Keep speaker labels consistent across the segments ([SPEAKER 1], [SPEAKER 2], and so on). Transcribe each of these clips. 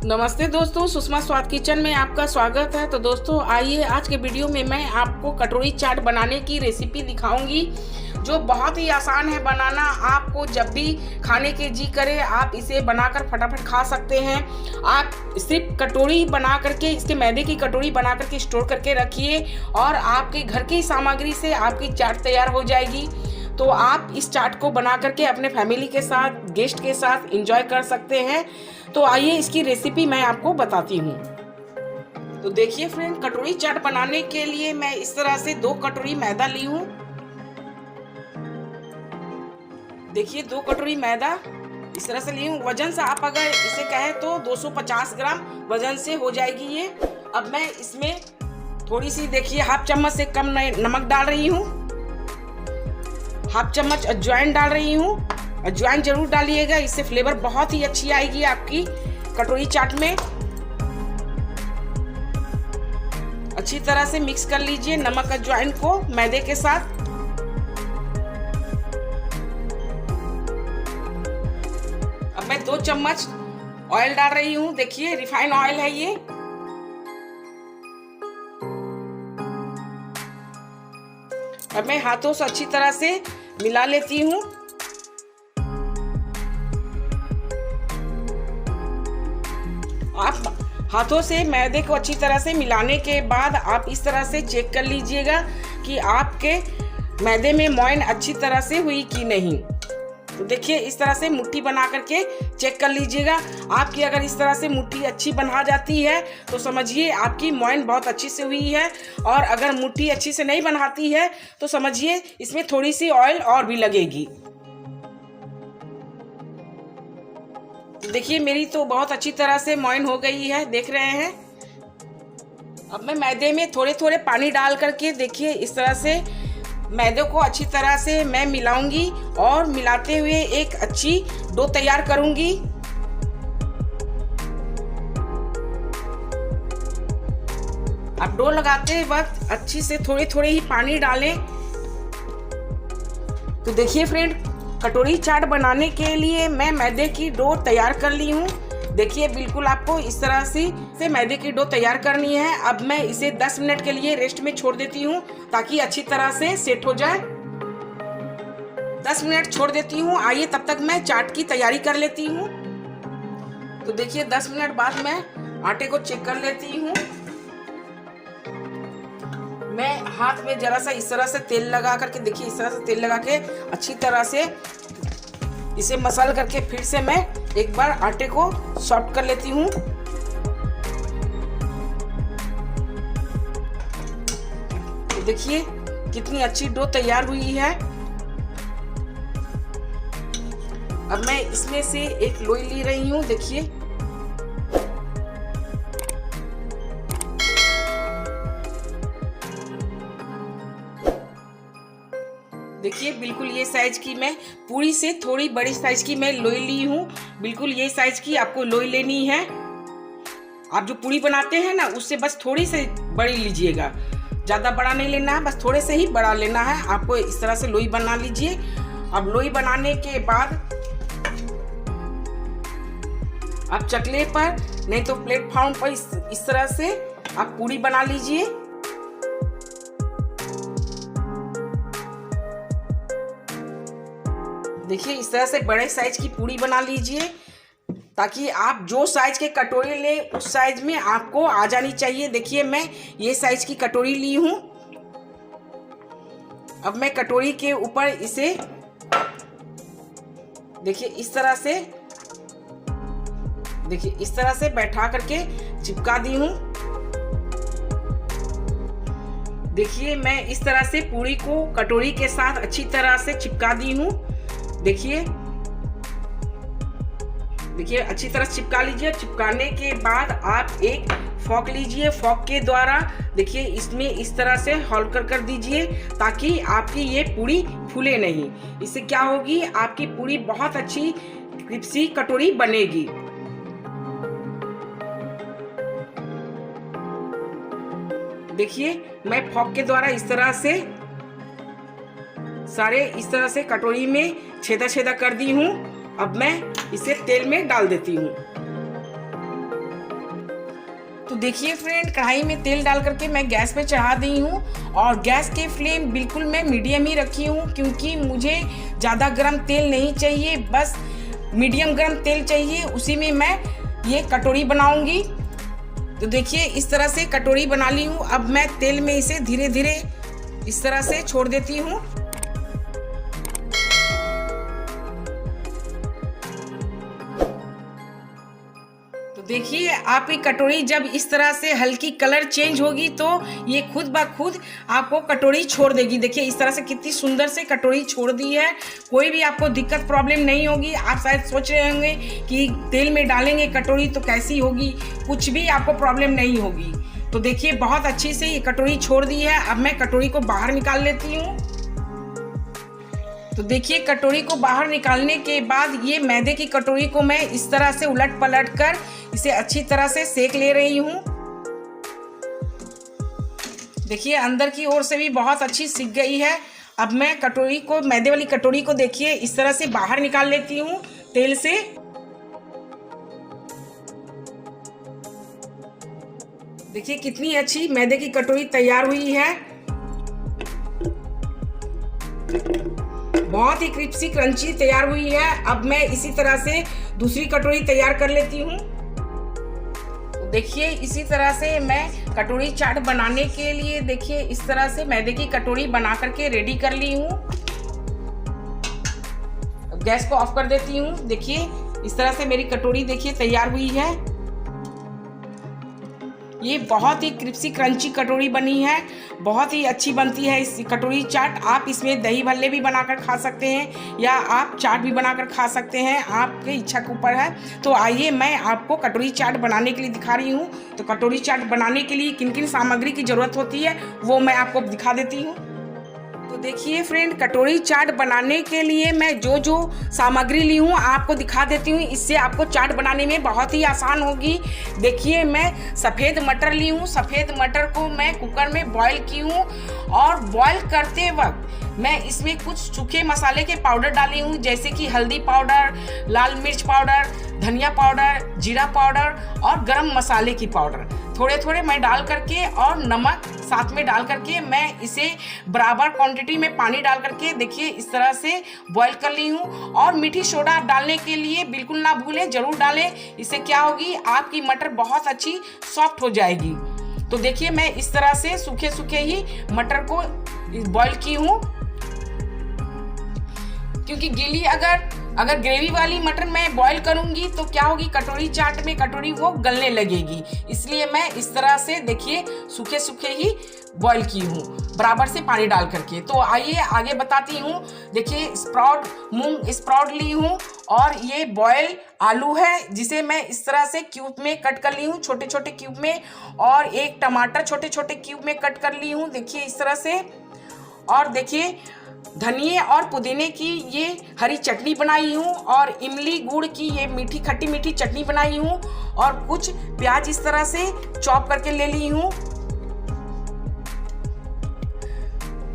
[SPEAKER 1] नमस्ते दोस्तों, सुषमा स्वाद किचन में आपका स्वागत है। तो दोस्तों आइए आज के वीडियो में मैं आपको कटोरी चाट बनाने की रेसिपी दिखाऊंगी जो बहुत ही आसान है बनाना। आपको जब भी खाने के जी करे आप इसे बनाकर फटाफट खा सकते हैं। आप सिर्फ कटोरी बना करके, इसके मैदे की कटोरी बना करके स्टोर करके रखिए और आपके घर की सामग्री से आपकी चाट तैयार हो जाएगी। तो आप इस चाट को बना करके अपने फैमिली के साथ, गेस्ट के साथ एंजॉय कर सकते हैं। तो आइए इसकी रेसिपी मैं आपको बताती हूँ। तो देखिए फ्रेंड, कटोरी चाट बनाने के लिए मैं इस तरह से 2 कटोरी मैदा ली हूँ। देखिए 2 कटोरी मैदा इस तरह से ली हूँ। वजन से आप अगर इसे कहें तो 250 ग्राम वजन से हो जाएगी ये। अब मैं इसमें थोड़ी सी, देखिए, हाफ चम्मच से कम नमक डाल रही हूँ। हाफ चम्मच अजवाइन डाल रही हूँ। अजवाइन जरूर डालिएगा, इससे फ्लेवर बहुत ही अच्छी आएगी आपकी कटोरी चाट में। अच्छी तरह से मिक्स कर लीजिए नमक अजवाइन को मैदे के साथ। अब मैं 2 चम्मच ऑयल डाल रही हूँ। देखिए रिफाइंड ऑयल है ये। अब मैं हाथों से अच्छी तरह से मिला लेती हूँ। आप हाथों से मैदे को अच्छी तरह से मिलाने के बाद आप इस तरह से चेक कर लीजिएगा कि आपके मैदे में मोइन अच्छी तरह से हुई कि नहीं। तो देखिए इस तरह से मुट्ठी बना करके चेक कर लीजिएगा। आपकी अगर इस तरह से मुट्ठी अच्छी बना जाती है तो समझिए आपकी मोइन बहुत अच्छी से हुई है। और अगर मुट्ठी अच्छी से नहीं बनाती है तो समझिए इसमें थोड़ी सी ऑयल और भी लगेगी। देखिए मेरी तो बहुत अच्छी तरह से मोइन हो गई है, देख रहे हैं। अब मैं मैदे में थोड़े थोड़े पानी डाल करके, देखिए इस तरह से मैदे को अच्छी तरह से मैं मिलाऊंगी और मिलाते हुए एक अच्छी डो तैयार करूंगी। अब डो लगाते वक्त अच्छी से थोड़े थोड़े ही पानी डालें। तो देखिए फ्रेंड, कटोरी चाट बनाने के लिए मैं मैदे की डो तैयार कर ली हूँ। देखिए बिल्कुल आपको इस तरह से मैदे की डो तैयार करनी है। अब मैं इसे 10 मिनट के लिए रेस्ट में छोड़ देती हूँ ताकि अच्छी तरह से सेट हो जाए। 10 मिनट छोड़ देती हूँ। आइए तब तक मैं चाट की तैयारी कर लेती हूँ। तो देखिए 10 मिनट बाद मैं आटे को चेक कर लेती हूँ। मैं हाथ में जरा सा इस तरह से तेल लगा करके, देखिए इस तरह से तेल लगा के अच्छी तरह से इसे मसल करके फिर से मैं एक बार आटे को सॉफ्ट कर लेती हूँ। तो देखिए कितनी अच्छी डो तैयार हुई है। अब मैं इसमें से एक लोई ले रही हूँ। देखिए बिल्कुल ये साइज की, मैं पूरी से थोड़ी बड़ी साइज की मैं लोई ली हूँ। बिल्कुल ये साइज की आपको लोई लेनी है। आप जो पूरी बनाते हैं ना उससे बस थोड़ी से बड़ी लीजिएगा, ज़्यादा बड़ा नहीं लेना है, बस थोड़े से ही बड़ा लेना है आपको। इस तरह से लोई बना लीजिए। अब लोई बनाने के बाद आप चकले पर नहीं तो प्लेटफॉर्म पर इस तरह से आप पूरी बना लीजिए। देखिए इस तरह से बड़े साइज की पूरी बना लीजिए ताकि आप जो साइज के कटोरी ले उस साइज में आपको आ जानी चाहिए। देखिए मैं ये साइज की कटोरी ली हूँ। अब मैं कटोरी के ऊपर इसे, देखिए इस तरह से बैठा करके चिपका दी हूँ। देखिए मैं इस तरह से पूरी को कटोरी के साथ अच्छी तरह से चिपका दी हूँ। देखिए अच्छी तरह चिपका लीजिए। चिपकाने के बाद आप एक फॉक लीजिए। फॉक के द्वारा देखिए इसमें इस तरह से होल कर दीजिए ताकि आपकी ये पूरी फूले नहीं। इससे क्या होगी, आपकी पूरी बहुत अच्छी क्रिस्पी कटोरी बनेगी। देखिए मैं फॉक के द्वारा इस तरह से सारे इस तरह से कटोरी में छेदा छेदा कर दी हूँ। अब मैं इसे तेल में डाल देती हूँ। देखिए फ्रेंड, कढ़ाई में तेल डाल करके मैं गैस पे चढ़ा दी हूँ और गैस के फ्लेम बिल्कुल मैं मीडियम ही रखी हूँ, क्योंकि मुझे ज़्यादा गर्म तेल नहीं चाहिए, बस मीडियम गर्म तेल चाहिए। उसी में मैं ये कटोरी बनाऊंगी। तो देखिए इस तरह से कटोरी बना ली हूँ। अब मैं तेल में इसे धीरे धीरे इस तरह से छोड़ देती हूँ। देखिए आपकी कटोरी जब इस तरह से हल्की कलर चेंज होगी तो ये खुद ब खुद आपको कटोरी छोड़ देगी। देखिए इस तरह से कितनी सुंदर से कटोरी छोड़ दी है। कोई भी आपको दिक्कत प्रॉब्लम नहीं होगी। आप शायद सोच रहे होंगे कि तेल में डालेंगे कटोरी तो कैसी होगी, कुछ भी आपको प्रॉब्लम नहीं होगी। तो देखिए बहुत अच्छी से ये कटोरी छोड़ दी है। अब मैं कटोरी को बाहर निकाल लेती हूँ। तो देखिए कटोरी को बाहर निकालने के बाद ये मैदे की कटोरी को मैं इस तरह से उलट पलट कर इसे अच्छी तरह से सेक ले रही हूँ। देखिए अंदर की ओर से भी बहुत अच्छी सिक गई है। अब मैं कटोरी को, मैदे वाली कटोरी को देखिए इस तरह से बाहर निकाल लेती हूँ तेल से। देखिए कितनी अच्छी मैदे की कटोरी तैयार हुई है। बहुत ही क्रिस्पी क्रंची तैयार हुई है। अब मैं इसी तरह से दूसरी कटोरी तैयार कर लेती हूँ। देखिए इसी तरह से मैं कटोरी चाट बनाने के लिए देखिए इस तरह से मैदे की कटोरी बना करके रेडी कर ली हूँ। गैस को ऑफ कर देती हूँ। देखिए इस तरह से मेरी कटोरी देखिए तैयार हुई है। ये बहुत ही क्रिस्पी क्रंची कटोरी बनी है, बहुत ही अच्छी बनती है इस कटोरी चाट। आप इसमें दही भल्ले भी बनाकर खा सकते हैं या आप चाट भी बनाकर खा सकते हैं, आपके इच्छा के ऊपर है। तो आइए मैं आपको कटोरी चाट बनाने के लिए दिखा रही हूँ। तो कटोरी चाट बनाने के लिए किन किन सामग्री की ज़रूरत होती है वो मैं आपको दिखा देती हूँ। तो देखिए फ्रेंड, कटोरी चाट बनाने के लिए मैं जो जो सामग्री ली हूँ आपको दिखा देती हूँ। इससे आपको चाट बनाने में बहुत ही आसान होगी। देखिए मैं सफ़ेद मटर ली हूँ। सफ़ेद मटर को मैं कुकर में बॉईल की हूँ और बॉईल करते वक्त मैं इसमें कुछ सूखे मसाले के पाउडर डाली हूँ, जैसे कि हल्दी पाउडर, लाल मिर्च पाउडर, धनिया पाउडर, जीरा पाउडर और गरम मसाले की पाउडर थोड़े थोड़े मैं डाल करके और नमक साथ में डाल करके मैं इसे बराबर क्वांटिटी में पानी डाल करके देखिए इस तरह से बॉईल कर ली हूँ। और मीठी सोडा डालने के लिए बिल्कुल ना भूलें, जरूर डालें। इससे क्या होगी, आपकी मटर बहुत अच्छी सॉफ्ट हो जाएगी। तो देखिए मैं इस तरह से सूखे सूखे ही मटर को बॉईल की हूँ, क्योंकि गीली अगर ग्रेवी वाली मटर मैं बॉईल करूंगी तो क्या होगी, कटोरी चाट में कटोरी वो गलने लगेगी। इसलिए मैं इस तरह से देखिए सूखे सूखे ही बॉईल की हूँ बराबर से पानी डाल करके। तो आइए आगे बताती हूँ। देखिए मूंग स्प्राउट ली हूँ और ये बॉयल आलू है जिसे मैं इस तरह से क्यूब में कट कर ली हूँ, छोटे छोटे क्यूब में। और एक टमाटर छोटे छोटे क्यूब में कट कर ली हूँ, देखिए इस तरह से। और देखिए धनिए और पुदीने की ये हरी चटनी बनाई हूँ और इमली गुड़ की ये मीठी खट्टी मीठी चटनी बनाई हूँ। और कुछ प्याज इस तरह से चॉप करके ले ली हूँ।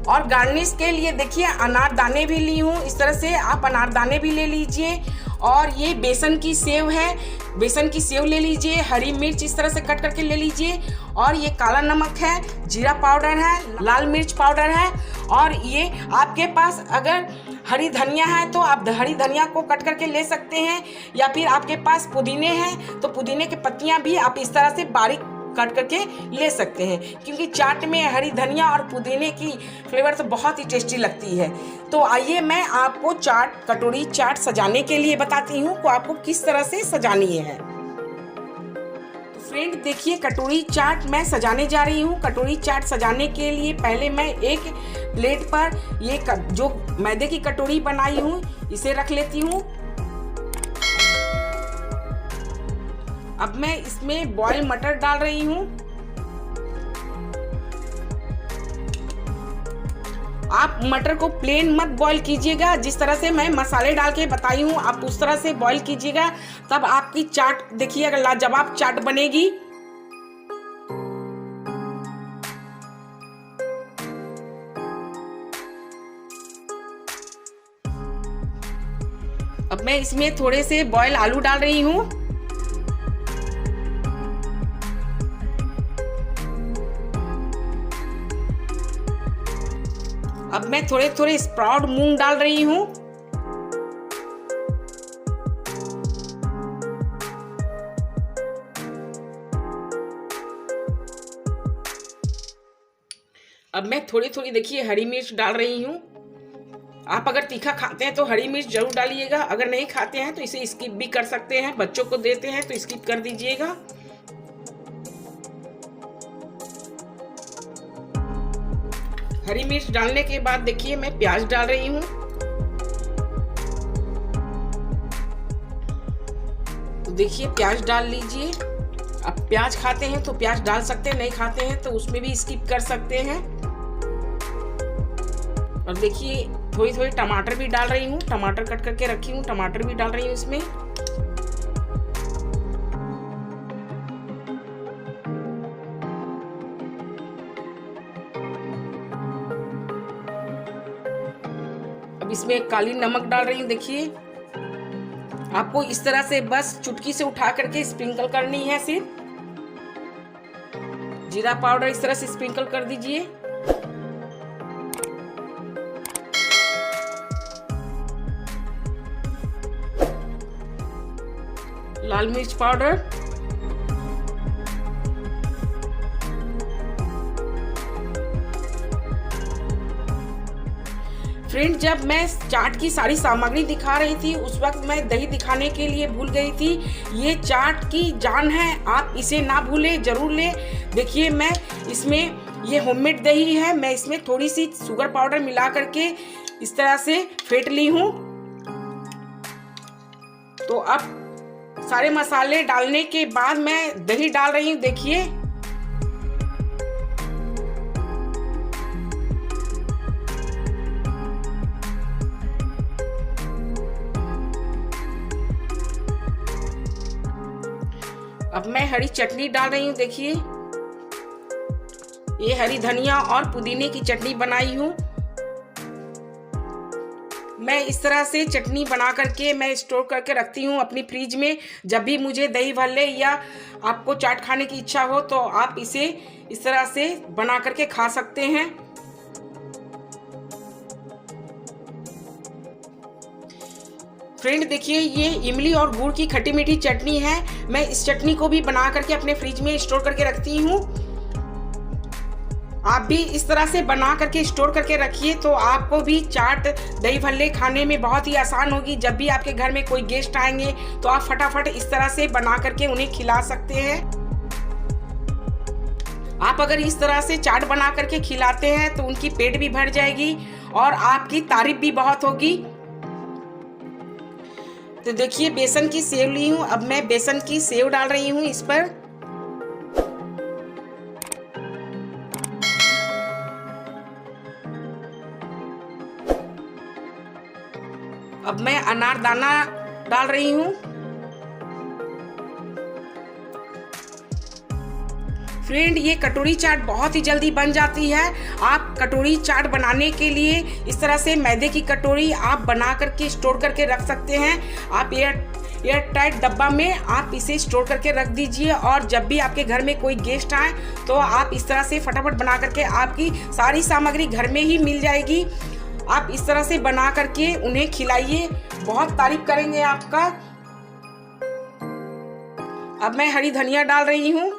[SPEAKER 1] और गार्निश के लिए देखिए अनारदाने भी ली हूँ, इस तरह से आप अनारदाने भी ले लीजिए। और ये बेसन की सेव है, बेसन की सेव ले लीजिए। हरी मिर्च इस तरह से कट करके ले लीजिए। और ये काला नमक है, जीरा पाउडर है, लाल मिर्च पाउडर है। और ये आपके पास अगर हरी धनिया है तो आप हरी धनिया को कट करके ले सकते हैं, या फिर आपके पास पुदीने हैं तो पुदीने की पत्तियां भी आप इस तरह से बारीक कट करके ले सकते हैं, क्योंकि चाट में हरी धनिया और पुदीने की फ्लेवर तो बहुत ही टेस्टी लगती है। तो आइए मैं आपको कटोरी चाट सजाने के लिए बताती हूँ कि आपको किस तरह से सजानी है। तो फ्रेंड देखिए कटोरी चाट मैं सजाने जा रही हूँ। कटोरी चाट सजाने के लिए पहले मैं एक प्लेट पर ये जो मैदे की कटोरी बनाई हूँ इसे रख लेती हूँ। अब मैं इसमें बॉयल मटर डाल रही हूँ। आप मटर को प्लेन मत बॉईल कीजिएगा, जिस तरह से मैं मसाले डाल के बताई हूँ आप उस तरह से बॉईल कीजिएगा, तब आपकी चाट देखिएगा लाजवाब चाट बनेगी। अब मैं इसमें थोड़े से बॉयल आलू डाल रही हूँ। अब मैं थोड़े थोड़े स्प्राउट मूंग डाल रही हूँ। अब मैं थोड़ी थोड़ी देखिए हरी मिर्च डाल रही हूँ। आप अगर तीखा खाते हैं तो हरी मिर्च जरूर डालिएगा, अगर नहीं खाते हैं तो इसे स्किप भी कर सकते हैं। बच्चों को देते हैं तो स्किप कर दीजिएगा। हरी मिर्च डालने के बाद देखिए मैं प्याज डाल रही हूँ। तो देखिए प्याज डाल लीजिए। अब प्याज खाते हैं तो प्याज डाल सकते हैं, नहीं खाते हैं तो उसमें भी स्किप कर सकते हैं। और देखिए थोड़ी थोड़ी टमाटर भी डाल रही हूँ, टमाटर कट करके रखी हूँ, टमाटर भी डाल रही हूँ इसमें। अब इसमें काली नमक डाल रही हूँ। देखिए आपको इस तरह से बस चुटकी से उठा करके स्प्रिंकल करनी है। सिर्फ जीरा पाउडर इस तरह से स्प्रिंकल कर दीजिए। लाल मिर्च पाउडर, फ्रेंड जब मैं चाट की सारी सामग्री दिखा रही थी उस वक्त मैं दही दिखाने के लिए भूल गई थी। ये चाट की जान है, आप इसे ना भूलें, जरूर लें। देखिए मैं इसमें ये होममेड दही है, मैं इसमें थोड़ी सी शुगर पाउडर मिला करके इस तरह से फेंट ली हूँ। तो अब सारे मसाले डालने के बाद मैं दही डाल रही हूँ। देखिए अब मैं हरी चटनी डाल रही हूँ। देखिए ये हरी धनिया और पुदीने की चटनी बनाई हूँ। मैं इस तरह से चटनी बना करके मैं स्टोर करके रखती हूँ अपनी फ्रिज में। जब भी मुझे दही भल्ले या आपको चाट खाने की इच्छा हो तो आप इसे इस तरह से बना करके खा सकते हैं। फ्रेंड देखिए ये इमली और गुड़ की खट्टी मीठी चटनी है। मैं इस चटनी को भी बना करके अपने फ्रिज में स्टोर करके रखती हूँ। आप भी इस तरह से बना करके स्टोर करके रखिए तो आपको भी चाट दही भल्ले खाने में बहुत ही आसान होगी। जब भी आपके घर में कोई गेस्ट आएंगे तो आप फटाफट इस तरह से बना करके उन्हें खिला सकते हैं। आप अगर इस तरह से चाट बना करके खिलाते हैं तो उनकी पेट भी भर जाएगी और आपकी तारीफ भी बहुत होगी। तो देखिए बेसन की सेव ली हूँ। अब मैं बेसन की सेव डाल रही हूँ इस पर। अब मैं अनारदाना डाल रही हूँ। फ्रेंड ये कटोरी चाट बहुत ही जल्दी बन जाती है। आप कटोरी चाट बनाने के लिए इस तरह से मैदे की कटोरी आप बना करके स्टोर करके रख सकते हैं। आप एयर टाइट डब्बा में आप इसे स्टोर करके रख दीजिए और जब भी आपके घर में कोई गेस्ट आए तो आप इस तरह से फटाफट बना करके, आपकी सारी सामग्री घर में ही मिल जाएगी। आप इस तरह से बना करके उन्हें खिलाइए, बहुत तारीफ करेंगे आपका। अब मैं हरी धनिया डाल रही हूँ।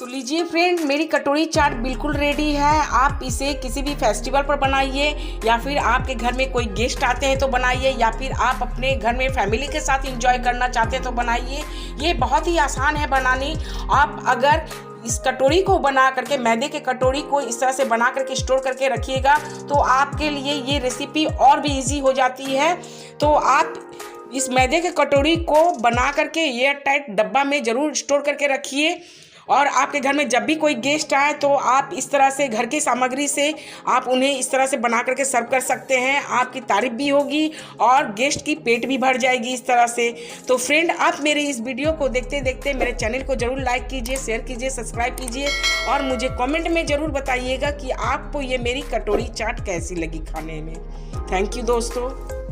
[SPEAKER 1] तो लीजिए फ्रेंड मेरी कटोरी चाट बिल्कुल रेडी है। आप इसे किसी भी फेस्टिवल पर बनाइए या फिर आपके घर में कोई गेस्ट आते हैं तो बनाइए या फिर आप अपने घर में फैमिली के साथ एंजॉय करना चाहते हैं तो बनाइए। ये बहुत ही आसान है बनानी। आप अगर इस कटोरी को बना करके, मैदे के कटोरी को इस तरह से बना करके स्टोर करके रखिएगा तो आपके लिए ये रेसिपी और भी इजी हो जाती है। तो आप इस मैदे के कटोरी को बना करके एयर टाइट डब्बा में ज़रूर स्टोर करके रखिए और आपके घर में जब भी कोई गेस्ट आए तो आप इस तरह से घर की सामग्री से आप उन्हें इस तरह से बना करके सर्व कर सकते हैं। आपकी तारीफ भी होगी और गेस्ट की पेट भी भर जाएगी इस तरह से। तो फ्रेंड आप मेरे इस वीडियो को देखते देखते मेरे चैनल को ज़रूर लाइक कीजिए, शेयर कीजिए, सब्सक्राइब कीजिए और मुझे कमेंट में ज़रूर बताइएगा कि आपको ये मेरी कटोरी चाट कैसी लगी खाने में। थैंक यू दोस्तों।